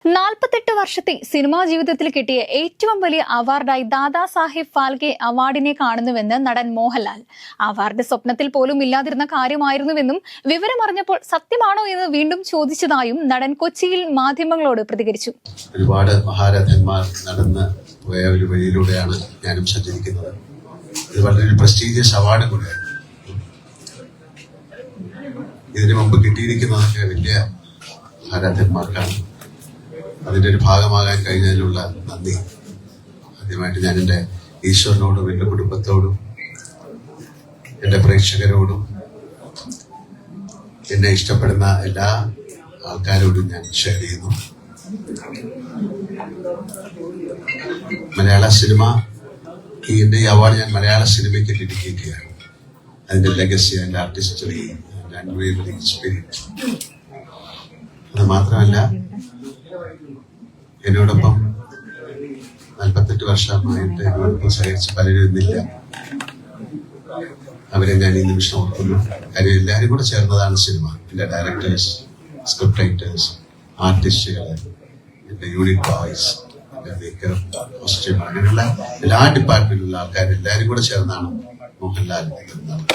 48 വർഷത്തെ സിനിമാ ജീവിതത്തിൽ കിട്ടിയ ഏറ്റവും വലിയ അവാർഡായി ദാദാ സാഹിബ് ഫാൽക്കെ അവാർഡിനെ കാണുന്നുവെന്ന് നടൻ മോഹൻലാൽ. അവാർഡ് സ്വപ്നത്തിൽ പോലും ഇല്ലാതിരുന്ന കാര്യമായിരുന്നുവെന്നും വിവരമറിഞ്ഞപ്പോൾ സത്യമാണോ എന്ന് വീണ്ടും ചോദിച്ചതായും നടൻ കൊച്ചിയിൽ മാധ്യമങ്ങളോട് പ്രതികരിച്ചു. ഒരുപാട് മഹാരഥന്മാർ നടന്ന് പോയ ഒരു വഴിയിലൂടെയാണ് ഞാനും സഞ്ചരിക്കുന്നത്. ഇത് വളരെ പ്രസ്റ്റീജിയസ് അവാർഡ് കൂടെയാണ്. ഇതിനു മുമ്പ് കിട്ടിയിരിക്കുന്നതൊക്കെ വലിയ മഹാരഥന്മാർക്കാണ്. അതിന്റെ ഒരു ഭാഗമാകാൻ കഴിഞ്ഞതിനുള്ള നന്ദി ആദ്യമായിട്ട് ഞാൻ എൻ്റെ ഈശ്വരനോടും എൻ്റെ കുടുംബത്തോടും എൻ്റെ പ്രേക്ഷകരോടും എന്നെ ഇഷ്ടപ്പെടുന്ന എല്ലാ ആൾക്കാരോടും ഞാൻ ഷെയർ ചെയ്യുന്നു. മലയാള സിനിമ ഈ അവാർഡ് ഞാൻ മലയാള സിനിമയ്ക്ക് ഡെഡിക്കേറ്റ് ചെയ്യാണ്. അതിന്റെ ലെഗസി, അതിന്റെ ആർട്ടിസ്റ്ററി, അൺവേവറിംഗ് സ്പിരിറ്റ്. അത് മാത്രമല്ല, എന്നോടൊപ്പം 48 വർഷമായിട്ട് എന്നോടൊപ്പം സഹകരിച്ച പലരും ഇന്നില്ല. അവരെ ഞാൻ ഈ നിമിഷം ഓർക്കുന്നു. കാര്യം എല്ലാവരും കൂടെ ചേർന്നതാണ് സിനിമ. എൻ്റെ ഡയറക്ടേഴ്സ്, സ്ക്രിപ്റ്റ് റൈറ്റേഴ്സ്, ആർട്ടിസ്റ്റുകൾ, എൻ്റെ യൂണിറ്റ് ബോയ്സ്, എൻ്റെ മേക്കപ്പ്, കോസ്റ്റ്യൂം, അങ്ങനെയുള്ള എല്ലാ ഡിപ്പാർട്ട്മെന്റിലുള്ള ആൾക്കാർ എല്ലാവരും കൂടെ ചേർന്നാണ് മോഹൻലാൽ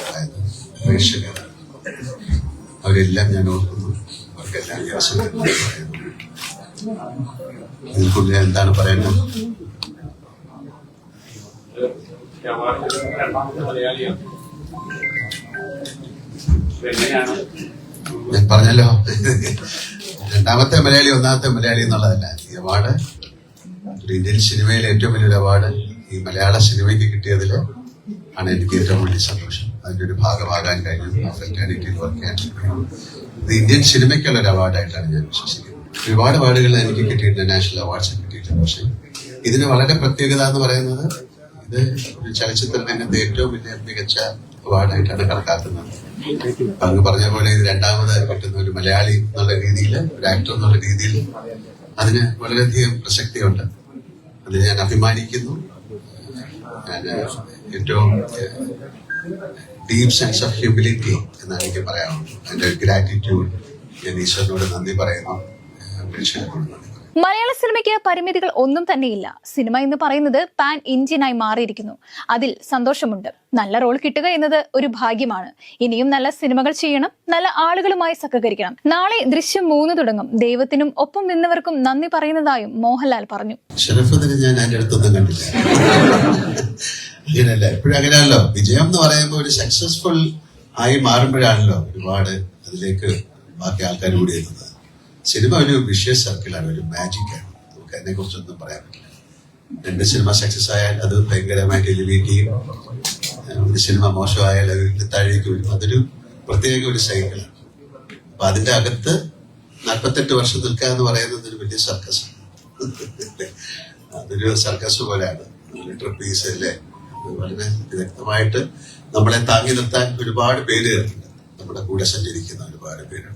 ഉണ്ടായത്. പ്രേക്ഷകർ, അവരെല്ലാം ഞാൻ ഓർക്കുന്നു. അവർക്കെല്ലാം ഈ അവസരം പറയുന്നു. ഇതിൽ കൂടുതൽ എന്താണ് പറയുന്നത്? ഞാൻ പറഞ്ഞല്ലോ, രണ്ടാമത്തെ മലയാളി ഒന്നാമത്തെ മലയാളി എന്നുള്ളതല്ല. ഈ അവാർഡ് ഒരു ഇന്ത്യൻ സിനിമയിലെ ഏറ്റവും വലിയൊരു അവാർഡ് ഈ മലയാള സിനിമയ്ക്ക് കിട്ടിയതിൽ ആണ് എനിക്ക് ഏറ്റവും വലിയ സന്തോഷം. അതിന്റെ ഒരു ഭാഗമാകാൻ കഴിഞ്ഞു. ഫ്രറ്റേണിറ്റിയിൽ വർക്ക് ചെയ്യാൻ ഇത് ഇന്ത്യൻ സിനിമയ്ക്കുള്ള ഒരു അവാർഡായിട്ടാണ് ഞാൻ വിശ്വസിക്കുന്നത്. ഒരുപാട് അവാർഡുകൾ എനിക്ക് കിട്ടിയിട്ടുണ്ട്, നാഷണൽ അവാർഡ്സ് കിട്ടിയിട്ടുണ്ട്. പക്ഷെ ഇതിന് വളരെ പ്രത്യേകത എന്ന് പറയുന്നത്, ഇത് ഒരു ചലച്ചിത്ര രംഗത്തെ ഏറ്റവും വലിയ മികച്ച അവാർഡായിട്ടാണ് കണക്കാക്കുന്നത്. അങ്ങ് പറഞ്ഞ പോലെ ഇത് രണ്ടാമത് കിട്ടുന്ന ഒരു മലയാളി എന്നുള്ള രീതിയിൽ, ഒരു ആക്ടർ എന്നുള്ള രീതിയിൽ അതിന് വളരെയധികം പ്രസക്തിയുണ്ട്. അതിൽ ഞാൻ അഭിമാനിക്കുന്നു. ഞാൻ ഏറ്റവും ഡീപ് സെൻസ് ഓഫ് ഹ്യൂമിലിറ്റി എന്നാണ് എനിക്ക് പറയാനുള്ളത്. അതിന്റെ ഗ്രാറ്റിറ്റ്യൂഡ്, ഞാൻ ഈശ്വരനോട് നന്ദി പറയുന്നു. മലയാള സിനിമയ്ക്ക് പരിമിതികൾ ഒന്നും തന്നെയില്ല. സിനിമ എന്ന് പറയുന്നത് പാൻ ഇന്ത്യനായി മാറിയിരിക്കുന്നു. അതിൽ സന്തോഷമുണ്ട്. നല്ല റോൾ കിട്ടുക എന്നത് ഒരു ഭാഗ്യമാണ്. ഇനിയും നല്ല സിനിമകൾ ചെയ്യണം, നല്ല ആളുകളുമായി സഹകരിക്കണം. നാളെ ദൃശ്യം 3 തുടങ്ങും. ദൈവത്തിനും ഒപ്പം നിന്നവർക്കും നന്ദി പറയുന്നതായും മോഹൻലാൽ പറഞ്ഞു. ഞാൻ അതിന്റെ അടുത്തൊന്നും കണ്ടില്ല. അങ്ങനെയല്ല, എപ്പോഴും അങ്ങനെയാണല്ലോ. വിജയം എന്ന് പറയുമ്പോൾ ഒരു സക്സസ്ഫുൾ ആയി മാറുമ്പോഴാണല്ലോ ഒരുപാട് അതിലേക്ക് ബാക്കി ആൾക്കാർ കൂടി എത്തുന്നത്. സിനിമ ഒരു വിഷ്വൽ സർക്കിളാണ്, ഒരു മാജിക്കാണ്. നമുക്ക് അതിനെ കുറിച്ചൊന്നും പറയാൻ പറ്റില്ല. 2 സിനിമ സക്സസ് ആയാൽ അത് ഭയങ്കരമായിട്ട് എലിവേറ്റ് ചെയ്യും. ഒരു സിനിമ മോശമായാൽ അത് താഴേക്ക് വരും. അതൊരു പ്രത്യേക ഒരു സൈക്കിളാണ്. അപ്പൊ അതിന്റെ അകത്ത് 48 വർഷം നിൽക്കുക എന്ന് പറയുന്നത് ഒരു വലിയ സർക്കസാണ്. അതൊരു സർക്കസ് പോലെയാണ്. ട്രപ്പീസ് അല്ലേ, വളരെ വ്യക്തമായിട്ട് നമ്മളെ താങ്ങി നിർത്താൻ ഒരുപാട് പേരുകളുണ്ട്. നമ്മുടെ കൂടെ സഞ്ചരിക്കുന്ന ഒരുപാട് പേരുണ്ട്.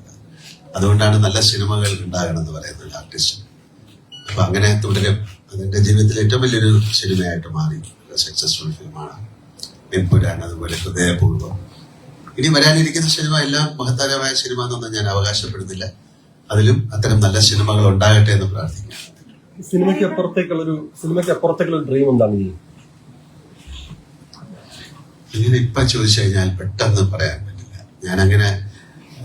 അതുകൊണ്ടാണ് നല്ല സിനിമകൾ ഉണ്ടാകണം എന്ന് പറയുന്നത് ആർട്ടിസ്റ്റ്. അപ്പൊ അങ്ങനെ തുടരും. അതെന്റെ ജീവിതത്തിൽ ഏറ്റവും വലിയൊരു സിനിമയായിട്ട് മാറി. സക്സസ്ഫുൾ ഫിലിമാണ് പെൺപുരാൻ, അതുപോലെ ഹൃദയപൂർവ്വം. ഇനി വരാനിരിക്കുന്ന സിനിമ എല്ലാം മഹത്തരമായ സിനിമ എന്നൊന്നും ഞാൻ അവകാശപ്പെടുന്നില്ല. അതിലും അത്തരം നല്ല സിനിമകൾ ഉണ്ടാകട്ടെ എന്ന് പ്രാർത്ഥിക്കാം. സിനിമയ്ക്ക് അപ്പുറത്തേക്കുള്ള ഡ്രീം എന്താണ്? ഇങ്ങനെ ഇപ്പൊ ചോദിച്ചു കഴിഞ്ഞാൽ പെട്ടെന്ന് പറയാൻ പറ്റില്ല. ഞാൻ അങ്ങനെ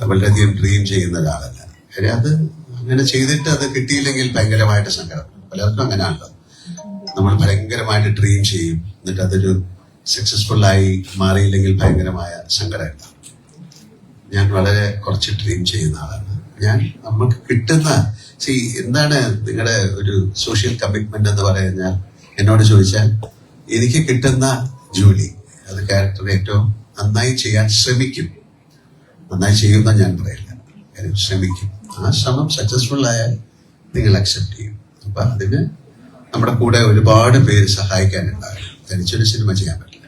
വളരെയധികം ഡ്രീം ചെയ്യുന്ന ഒരാളല്ല. കാര്യം അത് അങ്ങനെ ചെയ്തിട്ട് അത് കിട്ടിയില്ലെങ്കിൽ ഭയങ്കരമായിട്ട് സങ്കടം. പലർക്കും അങ്ങനെയാണല്ലോ. നമ്മൾ ഭയങ്കരമായിട്ട് ഡ്രീം ചെയ്യും, എന്നിട്ട് അതൊരു സക്സസ്ഫുൾ ആയി മാറിയില്ലെങ്കിൽ ഭയങ്കരമായ സങ്കടമുണ്ടാവും. ഞാൻ വളരെ കുറച്ച് ഡ്രീം ചെയ്യുന്ന ആളാണ്. നമുക്ക് കിട്ടുന്ന എന്താണ് നിങ്ങളുടെ ഒരു സോഷ്യൽ കമ്മിറ്റ്മെന്റ് എന്ന് പറഞ്ഞാൽ, എന്നോട് ചോദിച്ചാൽ എനിക്ക് കിട്ടുന്ന ജോലി അത് ക്യാരക്ടർ ഏറ്റവും നന്നായി ചെയ്യാൻ ശ്രമിക്കും. നന്നായി ചെയ്യുന്ന ഞാൻ പറയില്ല, കാര്യം ശ്രമിക്കും. ആ ശ്രമം സക്സസ്ഫുൾ ആയാൽ നിങ്ങൾ അക്സെപ്റ്റ് ചെയ്യും. അപ്പൊ അതിന് നമ്മുടെ കൂടെ ഒരുപാട് പേര് സഹായിക്കാനുണ്ടാകും. തനിച്ചൊരു സിനിമ ചെയ്യാൻ പറ്റില്ല.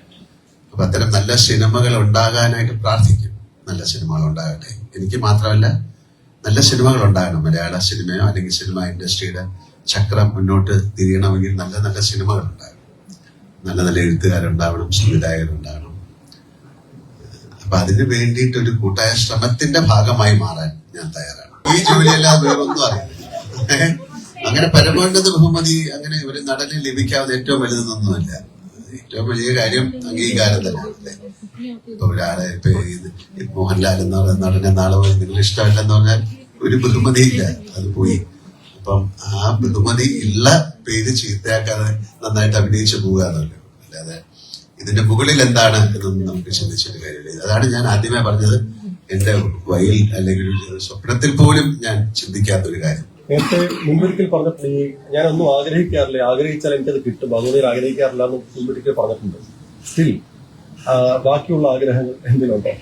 അപ്പൊ അത്തരം നല്ല സിനിമകൾ ഉണ്ടാകാനായിട്ട് പ്രാർത്ഥിക്കും. നല്ല സിനിമകൾ ഉണ്ടാകട്ടെ. എനിക്ക് മാത്രമല്ല, നല്ല സിനിമകൾ ഉണ്ടാകണം. മലയാള സിനിമയോ അല്ലെങ്കിൽ സിനിമ ഇൻഡസ്ട്രിയുടെ ചക്രം മുന്നോട്ട് തിരിയണമെങ്കിൽ നല്ല നല്ല സിനിമകൾ ഉണ്ടാകണം. നല്ല നല്ല എഴുത്തുകാരുണ്ടാവണം, സംവിധായകരുണ്ടാകണം. അപ്പൊ അതിന് വേണ്ടിയിട്ട് ഒരു കൂട്ടായ ശ്രമത്തിന്റെ ഭാഗമായി മാറാൻ ഞാൻ തയ്യാറാണ്. ഈ ജോലിയല്ലാതെ വേറൊന്നും അറിയില്ല. അങ്ങനെ പരമോന്നത ബഹുമതി അങ്ങനെ ഒരു നടന് ലഭിക്കാവുന്ന ഏറ്റവും വലുതെന്നൊന്നുമല്ല. ഏറ്റവും വലിയ കാര്യം അംഗീകാരം തന്നെയാണ്. ഇപ്പൊ ഒരാളെ ഇപ്പൊ മോഹൻലാൽ എന്ന നടനെ നാളെ പോയി നിങ്ങൾ ഇഷ്ടമല്ലെന്ന് പറഞ്ഞാൽ ഒരു ബഹുമതിയില്ല, അത് പോയി. അപ്പം ആ ബഹുമതി ഉള്ള പേര് ചീത്തയാക്കാതെ നന്നായിട്ട് അഭിനയിച്ചു പോകാന്നല്ലോ. അല്ലാതെ ഇതിന്റെ മുകളിൽ എന്താണ് എന്നൊന്നും നമുക്ക് ചിന്തിച്ചിട്ട് കാര്യമില്ല. അതാണ് ഞാൻ ആദ്യമേ പറഞ്ഞത്, എന്റെ വയിൽ അല്ലെങ്കിൽ സ്വപ്നത്തിൽ പോലും ഞാൻ ചിന്തിക്കാത്തൊരു കാര്യം. നേരത്തെ മുമ്പൊരിക്കൽ പറഞ്ഞപ്പോൾ ഞാനൊന്നും ആഗ്രഹിക്കാറില്ല, ആഗ്രഹിച്ചാൽ എനിക്കത് കിട്ടും, അതുകൊണ്ട് ആഗ്രഹിക്കാറില്ല എന്ന് മുമ്പൊരിക്കൽ പറഞ്ഞിട്ടുണ്ട്. സ്റ്റിൽ ബാക്കിയുള്ള ആഗ്രഹങ്ങൾ എന്തിനുണ്ടോ?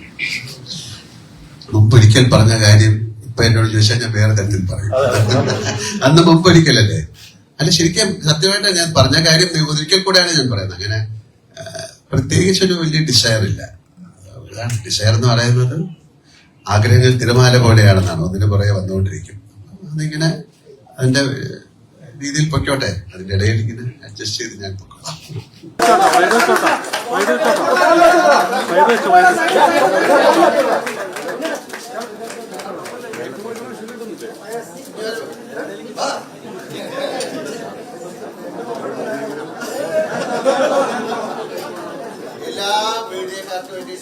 മുമ്പൊരിക്കൽ പറഞ്ഞ കാര്യം ഇപ്പൊ എന്നോട് ചോദിച്ചാൽ ഞാൻ വേറെ തരത്തിൽ പറയും. അന്ന് മുമ്പൊരിക്കലല്ലേ? അല്ല, ശരിക്കും സത്യമായിട്ട് ഞാൻ പറഞ്ഞ കാര്യം ഒരിക്കൽ കൂടെയാണ് ഞാൻ പറയുന്നത്. അങ്ങനെ പ്രത്യേകിച്ചൊരു വലിയ ഡിസയർ ഇല്ല. ഡിസയർ എന്ന് പറയുന്നത് ആഗ്രഹങ്ങൾ തിരമാല പോലെയാണെന്നാണ്, ഒന്നിനു പുറകെ വന്നുകൊണ്ടിരിക്കും. അതിങ്ങനെ അതിന്റെ രീതിയിൽ പൊയ്ക്കോട്ടെ, അതിന്റെ ഇടയിൽ ഇങ്ങനെ അഡ്ജസ്റ്റ് ചെയ്ത് ഞാൻ പൊക്കോളാം. എല്ലാ മീഡിയക്കാർക്കും വേണ്ടി